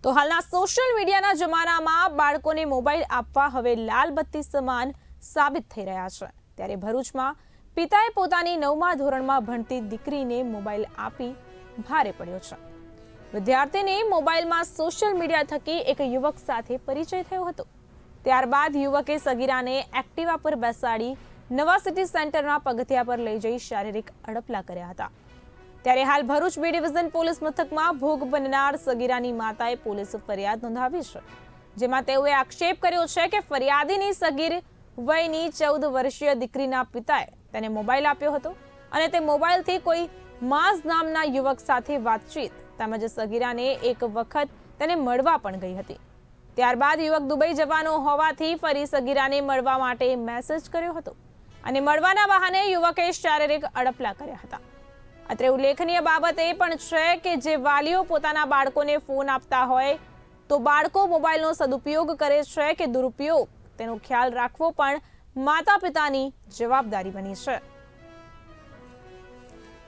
તો હાલના સોશિયલ મીડિયાના જમાનામાં બાળકોને મોબાઈલ આપવા હવે લાલ બત્તી સમાન સાબિત થઈ રહ્યા છે। ત્યારે ભરૂચમાં પિતાએ પોતાની 9મા ધોરણમાં ભણતી દીકરીને મોબાઈલ આપી ભારે પડ્યો છે। વિદ્યાર્થીને મોબાઈલમાં સોશિયલ મીડિયા થકી એક યુવક સાથે પરિચય થયો હતો। ત્યારબાદ યુવકે સગીરાને એક્ટિવા પર બેસાડી નવા સિટી સેન્ટરના પગથિયા પર લઈ જઈ શારીરિક અડપલા કર્યા હતા। ત્યારે હાલ ભરૂચ બી ડિવિઝન પોલીસ મથકમાં ભોગ બનનાર સગીરાની માતાએ પોલીસ ફરિયાદ નોંધાવી છે, જેમાં તેઓએ આક્ષેપ કર્યો છે કે ફરિયાદીની સગીર વયની 14 વર્ષીય દીકરીના પિતાએ તેને મોબાઈલ આપ્યો હતો અને તે મોબાઈલથી કોઈ માઝ નામના યુવક સાથે વાતચીત તેમજ સગીરાને એક વખત તેને મળવા પણ ગઈ હતી। ત્યારબાદ યુવક દુબઈ જવાનો હોવાથી ફરી સગીરાને મળવા માટે મેસેજ કર્યો હતો અને મળવાના બહાને યુવકે શારીરિક અડપલા કર્યા હતા। અત્રે ઉલ્લેખનીય બાબત એ પણ છે કે જે વાલીઓ પોતાના બાળકોને ફોન આપતા હોય તો બાળકો મોબાઈલનો સદુપયોગ કરે છે કે દુરુપયોગ તેનો ખ્યાલ રાખવો પણ માતા પિતાની જવાબદારી બની છે।